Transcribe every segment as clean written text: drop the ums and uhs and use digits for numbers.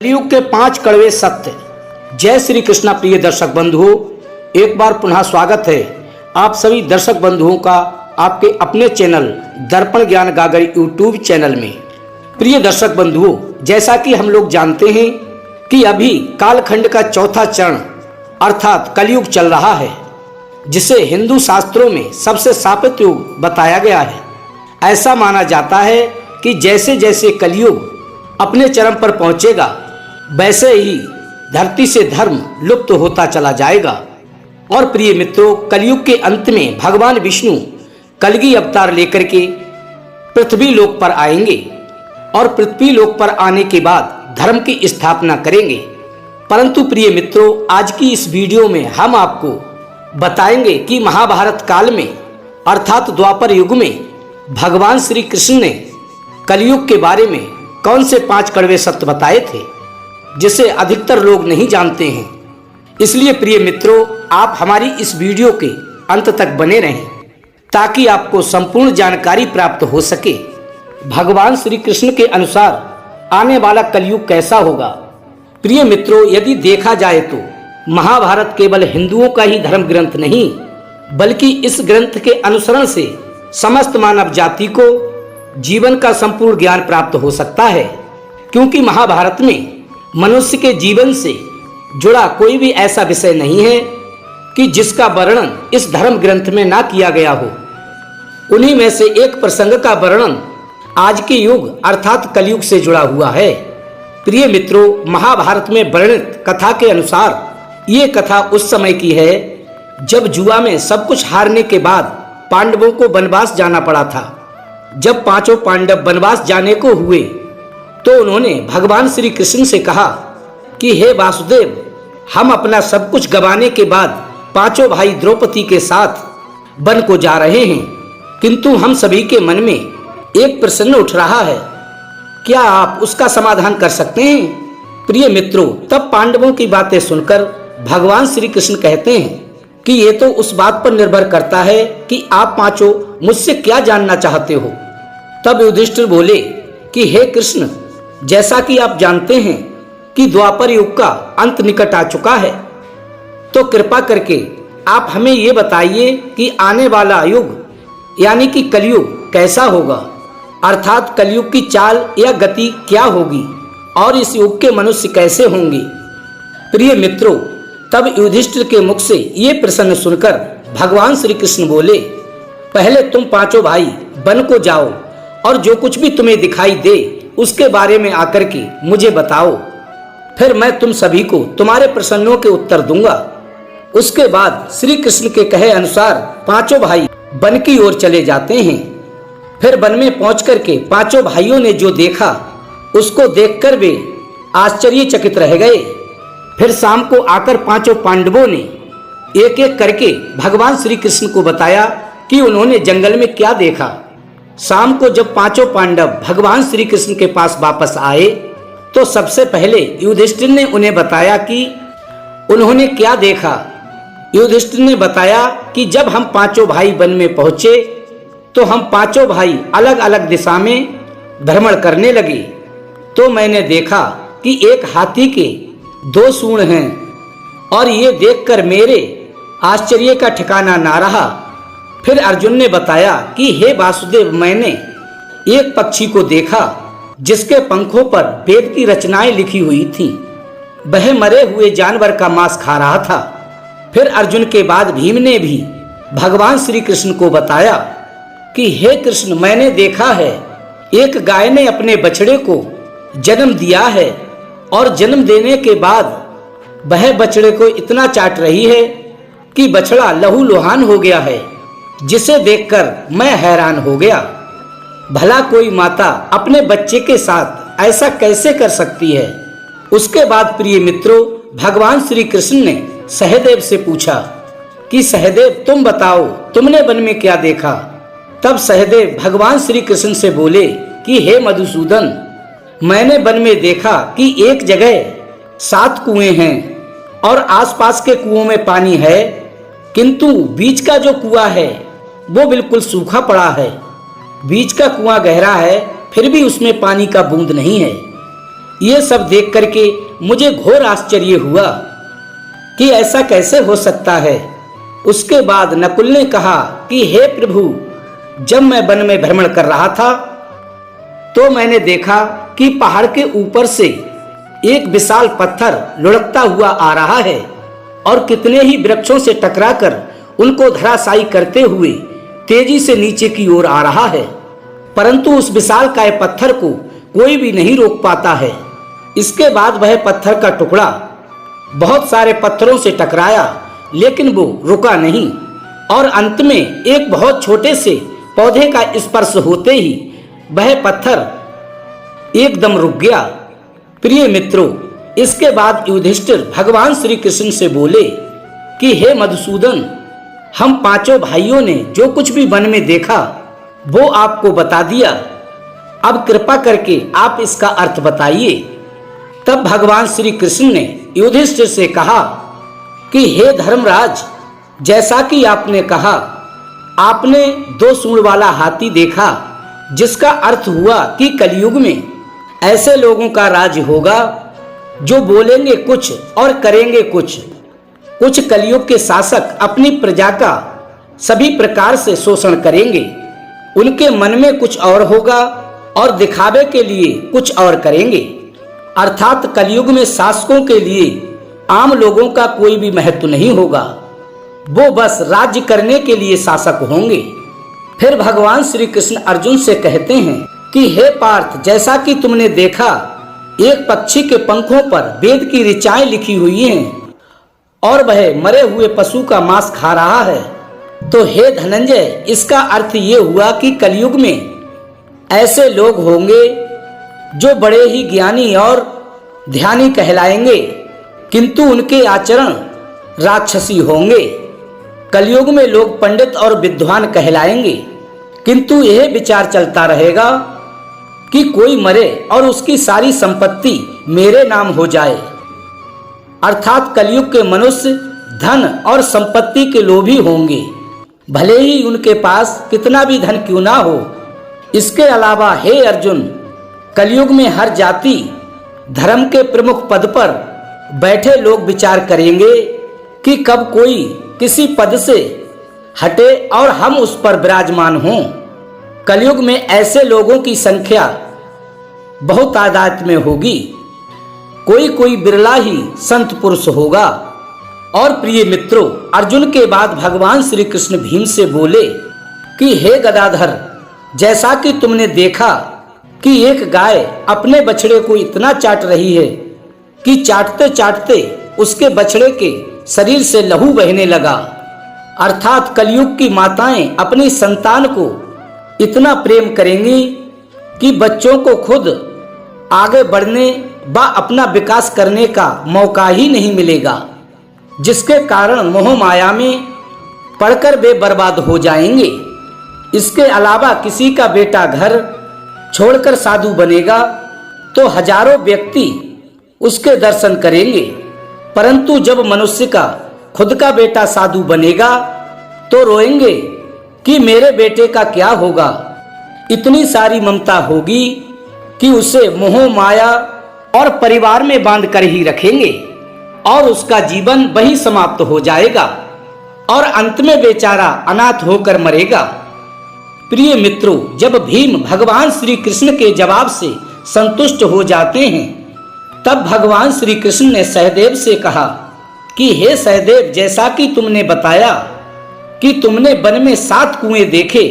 कलयुग के 5 कड़वे सत्य। जय श्री कृष्णा। प्रिय दर्शक बंधुओं, एक बार पुनः स्वागत है आप सभी दर्शक बंधुओं का आपके अपने चैनल दर्पण ज्ञान गागर यूट्यूब चैनल में। प्रिय दर्शक बंधुओं, जैसा कि हम लोग जानते हैं कि अभी कालखंड का चौथा चरण अर्थात कलयुग चल रहा है, जिसे हिंदू शास्त्रों में सबसे शापित युग बताया गया है। ऐसा माना जाता है कि जैसे जैसे कलयुग अपने चरम पर पहुंचेगा, वैसे ही धरती से धर्म लुप्त होता चला जाएगा। और प्रिय मित्रों, कलयुग के अंत में भगवान विष्णु कलगी अवतार लेकर के पृथ्वी लोक पर आएंगे और पृथ्वी लोक पर आने के बाद धर्म की स्थापना करेंगे। परंतु प्रिय मित्रों, आज की इस वीडियो में हम आपको बताएंगे कि महाभारत काल में अर्थात द्वापर युग में भगवान श्री कृष्ण ने कलयुग के बारे में कौन से 5 कड़वे सत्य बताए थे, जिसे अधिकतर लोग नहीं जानते हैं। इसलिए प्रिय मित्रों, आप हमारी इस वीडियो के अंत तक बने रहें ताकि आपको संपूर्ण जानकारी प्राप्त हो सके। भगवान श्री कृष्ण के अनुसार आने वाला कलयुग कैसा होगा। प्रिय मित्रों, यदि देखा जाए तो महाभारत केवल हिंदुओं का ही धर्म ग्रंथ नहीं, बल्कि इस ग्रंथ के अनुसरण से समस्त मानव जाति को जीवन का संपूर्ण ज्ञान प्राप्त हो सकता है। क्योंकि महाभारत में मनुष्य के जीवन से जुड़ा कोई भी ऐसा विषय नहीं है कि जिसका वर्णन इस धर्म ग्रंथ में ना किया गया हो। उन्हीं में से एक प्रसंग का वर्णन आज के युग अर्थात कलयुग से जुड़ा हुआ है। प्रिय मित्रों, महाभारत में वर्णित कथा के अनुसार ये कथा उस समय की है जब जुआ में सब कुछ हारने के बाद पांडवों को वनवास जाना पड़ा था। जब 5 पांडव वनवास जाने को हुए तो उन्होंने भगवान श्री कृष्ण से कहा कि हे वासुदेव, हम अपना सब कुछ गंवाने के बाद 5 भाई द्रौपदी के साथ वन को जा रहे हैं, किंतु हम सभी के मन में एक प्रश्न उठ रहा है, क्या आप उसका समाधान कर सकते हैं। प्रिय मित्रों, तब पांडवों की बातें सुनकर भगवान श्री कृष्ण कहते हैं कि ये तो उस बात पर निर्भर करता है कि आप 5 मुझसे क्या जानना चाहते हो। तब युधिष्ठिर बोले कि हे कृष्ण, जैसा कि आप जानते हैं कि द्वापर युग का अंत निकट आ चुका है, तो कृपा करके आप हमें ये बताइए कि आने वाला युग यानी कि कलयुग कैसा होगा, अर्थात कलयुग की चाल या गति क्या होगी और इस युग के मनुष्य कैसे होंगे। प्रिय मित्रों, तब युधिष्ठिर के मुख से ये प्रश्न सुनकर भगवान श्री कृष्ण बोले, पहले तुम 5 भाई वन को जाओ और जो कुछ भी तुम्हें दिखाई दे उसके बारे में आकर के मुझे बताओ, फिर मैं तुम सभी को तुम्हारे प्रश्नों के उत्तर दूंगा। उसके बाद श्री कृष्ण के कहे अनुसार 5 भाई वन की ओर चले जाते हैं। फिर वन में पहुंच करके 5 भाइयों ने जो देखा उसको देखकर वे आश्चर्यचकित रह गए। फिर शाम को आकर 5 पांडवों ने एक एक करके भगवान श्री कृष्ण को बताया कि उन्होंने जंगल में क्या देखा। शाम को जब 5 पांडव भगवान श्री कृष्ण के पास वापस आए तो सबसे पहले युधिष्ठिर ने उन्हें बताया कि उन्होंने क्या देखा। युधिष्ठिर ने बताया कि जब हम 5 भाई वन में पहुंचे तो हम 5 भाई अलग अलग दिशा में भ्रमण करने लगे, तो मैंने देखा कि एक हाथी के 2 सूंड हैं और ये देखकर मेरे आश्चर्य का ठिकाना ना रहा। फिर अर्जुन ने बताया कि हे वासुदेव, मैंने एक पक्षी को देखा जिसके पंखों पर वेद की रचनाएं लिखी हुई थीं। वह मरे हुए जानवर का मांस खा रहा था। फिर अर्जुन के बाद भीम ने भी भगवान श्री कृष्ण को बताया कि हे कृष्ण, मैंने देखा है एक गाय ने अपने बछड़े को जन्म दिया है और जन्म देने के बाद वह बछड़े को इतना चाट रही है कि बछड़ा लहूलुहान हो गया है, जिसे देखकर मैं हैरान हो गया। भला कोई माता अपने बच्चे के साथ ऐसा कैसे कर सकती है। उसके बाद प्रिय मित्रों, भगवान श्री कृष्ण ने सहदेव से पूछा कि सहदेव, तुम बताओ तुमने वन में क्या देखा। तब सहदेव भगवान श्री कृष्ण से बोले कि हे मधुसूदन, मैंने वन में देखा कि एक जगह 7 कुएं हैं और आसपास के कुओं में पानी है, किंतु बीच का जो कुआं है वो बिल्कुल सूखा पड़ा है। बीच का कुआं गहरा है, फिर भी उसमें पानी का बूंद नहीं है। ये सब देख करके मुझे घोर आश्चर्य हुआ कि ऐसा कैसे हो सकता है। उसके बाद नकुल ने कहा कि हे प्रभु, जब मैं वन में भ्रमण कर रहा था तो मैंने देखा कि पहाड़ के ऊपर से एक विशाल पत्थर लुढ़कता हुआ आ रहा है और कितने ही वृक्षों से टकराकर उनको धराशायी करते हुए तेजी से नीचे की ओर आ रहा है, परंतु उस विशालकाय पत्थर को कोई भी नहीं रोक पाता है। इसके बाद वह पत्थर का टुकड़ा बहुत सारे पत्थरों से टकराया, लेकिन वो रुका नहीं और अंत में एक बहुत छोटे से पौधे का स्पर्श होते ही वह पत्थर एकदम रुक गया। प्रिय मित्रों, इसके बाद युधिष्ठिर भगवान श्री कृष्ण से बोले कि हे मधुसूदन, हम पांचों भाइयों ने जो कुछ भी वन में देखा वो आपको बता दिया, अब कृपा करके आप इसका अर्थ बताइए। तब भगवान श्री कृष्ण ने युधिष्ठिर से कहा कि हे धर्मराज, जैसा कि आपने कहा, आपने 2 सूंड वाला हाथी देखा, जिसका अर्थ हुआ कि कलयुग में ऐसे लोगों का राज होगा जो बोलेंगे कुछ और करेंगे कुछ। कुछ कलयुग के शासक अपनी प्रजा का सभी प्रकार से शोषण करेंगे, उनके मन में कुछ और होगा और दिखावे के लिए कुछ और करेंगे। अर्थात कलयुग में शासकों के लिए आम लोगों का कोई भी महत्व नहीं होगा, वो बस राज्य करने के लिए शासक होंगे। फिर भगवान श्री कृष्ण अर्जुन से कहते हैं कि हे पार्थ, जैसा कि तुमने देखा एक पक्षी के पंखों पर वेद की ऋचाएं लिखी हुई हैं और वह मरे हुए पशु का मांस खा रहा है, तो हे धनंजय, इसका अर्थ ये हुआ कि कलयुग में ऐसे लोग होंगे जो बड़े ही ज्ञानी और ध्यानी कहलाएंगे, किंतु उनके आचरण राक्षसी होंगे। कलयुग में लोग पंडित और विद्वान कहलाएंगे, किंतु यह विचार चलता रहेगा कि कोई मरे और उसकी सारी संपत्ति मेरे नाम हो जाए। अर्थात कलयुग के मनुष्य धन और संपत्ति के लोभी होंगे, भले ही उनके पास कितना भी धन क्यों ना हो। इसके अलावा हे अर्जुन, कलयुग में हर जाति धर्म के प्रमुख पद पर बैठे लोग विचार करेंगे कि कब कोई किसी पद से हटे और हम उस पर विराजमान हों। कलयुग में ऐसे लोगों की संख्या बहुत तादाद में होगी, कोई कोई बिरला ही संत पुरुष होगा। और प्रिय मित्रों, अर्जुन के बाद भगवान श्री कृष्ण भीम से बोले कि हे गदाधर, जैसा कि तुमने देखा कि एक गाय अपने बछड़े को इतना चाट रही है कि चाटते चाटते उसके बछड़े के शरीर से लहू बहने लगा। अर्थात कलयुग की माताएं अपनी संतान को इतना प्रेम करेंगी कि बच्चों को खुद आगे बढ़ने व अपना विकास करने का मौका ही नहीं मिलेगा, जिसके कारण मोह माया में पड़कर वे बर्बाद हो जाएंगे। इसके अलावा किसी का बेटा घर छोड़कर साधु बनेगा तो हजारों व्यक्ति उसके दर्शन करेंगे, परंतु जब मनुष्य का खुद का बेटा साधु बनेगा तो रोएंगे कि मेरे बेटे का क्या होगा। इतनी सारी ममता होगी कि उसे मोह माया और परिवार में बांध कर ही रखेंगे और उसका जीवन वही समाप्त हो जाएगा और अंत में बेचारा अनाथ होकर मरेगा। प्रिय मित्रों, जब भीम भगवान श्री कृष्ण के जवाब से संतुष्ट हो जाते हैं, तब भगवान श्री कृष्ण ने सहदेव से कहा कि हे सहदेव, जैसा कि तुमने बताया कि तुमने वन में 7 कुएं देखे,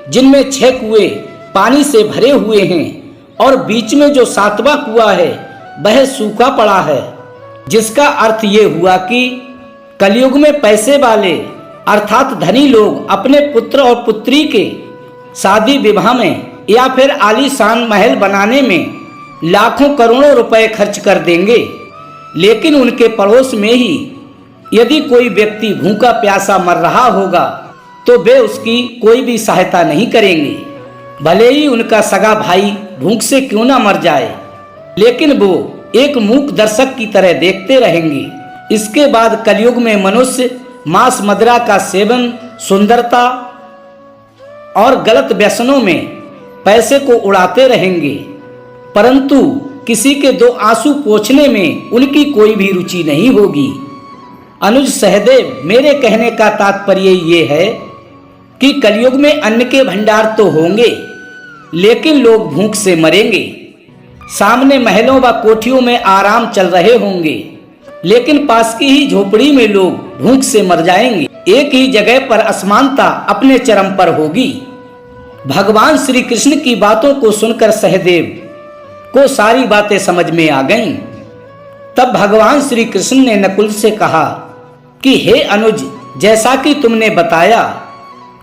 जिनमें 6 कुएं पानी से भरे हुए हैं और बीच में जो 7वां कुआं है वह सूखा पड़ा है, जिसका अर्थ ये हुआ कि कलयुग में पैसे वाले अर्थात धनी लोग अपने पुत्र और पुत्री के शादी विवाह में या फिर आलीशान महल बनाने में लाखों करोड़ों रुपए खर्च कर देंगे, लेकिन उनके पड़ोस में ही यदि कोई व्यक्ति भूखा प्यासा मर रहा होगा तो वे उसकी कोई भी सहायता नहीं करेंगे, भले ही उनका सगा भाई भूख से क्यों ना मर जाए, लेकिन वो एक मूक दर्शक की तरह देखते रहेंगे। इसके बाद कलयुग में मनुष्य मांस मदिरा का सेवन, सुंदरता और गलत व्यसनों में पैसे को उड़ाते रहेंगे, परंतु किसी के दो आंसू पोंछने में उनकी कोई भी रुचि नहीं होगी। अनुज सहदेव, मेरे कहने का तात्पर्य ये है कि कलयुग में अन्न के भंडार तो होंगे, लेकिन लोग भूख से मरेंगे। सामने महलों व कोठियों में आराम चल रहे होंगे, लेकिन पास की ही झोपड़ी में लोग भूख से मर जाएंगे। एक ही जगह पर असमानता अपने चरम पर होगी। भगवान श्री कृष्ण की बातों को सुनकर सहदेव को सारी बातें समझ में आ गईं। तब भगवान श्री कृष्ण ने नकुल से कहा कि हे अनुज, जैसा कि तुमने बताया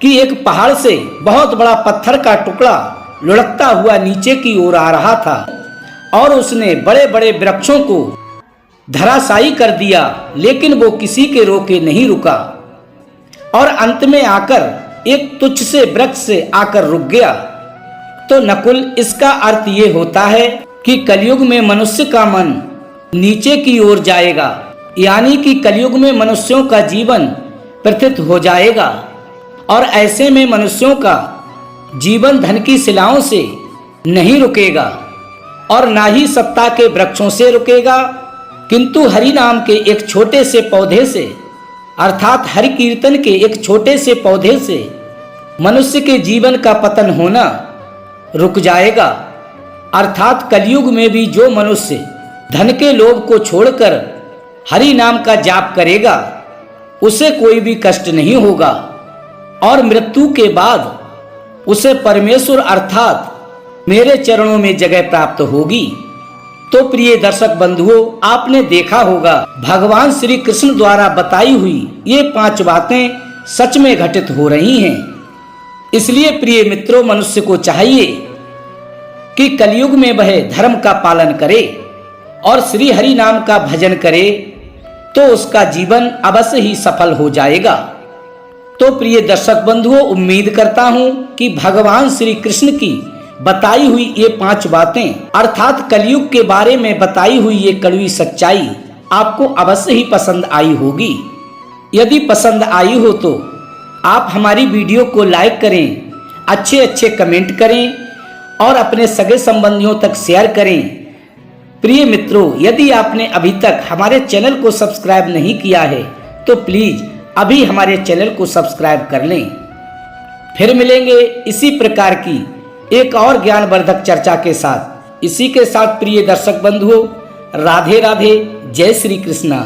कि एक पहाड़ से बहुत बड़ा पत्थर का टुकड़ा लुढ़कता हुआ नीचे की ओर आ रहा था और उसने बड़े बड़े वृक्षों को धराशायी कर दिया, लेकिन वो किसी के रोके नहीं रुका और अंत में आकर एक तुच्छ से वृक्ष से आकर रुक गया। तो नकुल, इसका अर्थ ये होता है कि कलयुग में मनुष्य का मन नीचे की ओर जाएगा, यानी कि कलयुग में मनुष्यों का जीवन प्रथित हो जाएगा और ऐसे में मनुष्यों का जीवन धन की शिलाओं से नहीं रुकेगा और ना ही सत्ता के वृक्षों से रुकेगा, किंतु हरि नाम के एक छोटे से पौधे से, अर्थात हरि कीर्तन के एक छोटे से पौधे से मनुष्य के जीवन का पतन होना रुक जाएगा। अर्थात कलयुग में भी जो मनुष्य धन के लोभ को छोड़कर हरि नाम का जाप करेगा, उसे कोई भी कष्ट नहीं होगा और मृत्यु के बाद उसे परमेश्वर अर्थात मेरे चरणों में जगह प्राप्त होगी। तो प्रिय दर्शक बंधुओं, आपने देखा होगा भगवान श्री कृष्ण द्वारा बताई हुई ये 5 बातें सच में घटित हो रही हैं। इसलिए प्रिय मित्रों, मनुष्य को चाहिए कि कलयुग में वह धर्म का पालन करे और श्री हरि नाम का भजन करे, तो उसका जीवन अवश्य ही सफल हो जाएगा। तो प्रिय दर्शक बंधुओं, उम्मीद करता हूं कि भगवान श्री कृष्ण की बताई हुई ये 5 बातें अर्थात कलयुग के बारे में बताई हुई ये कड़वी सच्चाई आपको अवश्य ही पसंद आई होगी। यदि पसंद आई हो तो आप हमारी वीडियो को लाइक करें, अच्छे अच्छे कमेंट करें और अपने सगे संबंधियों तक शेयर करें। प्रिय मित्रों, यदि आपने अभी तक हमारे चैनल को सब्सक्राइब नहीं किया है तो प्लीज अभी हमारे चैनल को सब्सक्राइब कर लें। फिर मिलेंगे इसी प्रकार की एक और ज्ञानवर्धक चर्चा के साथ। इसी के साथ प्रिय दर्शक बंधुओं, राधे राधे, जय श्री कृष्णा।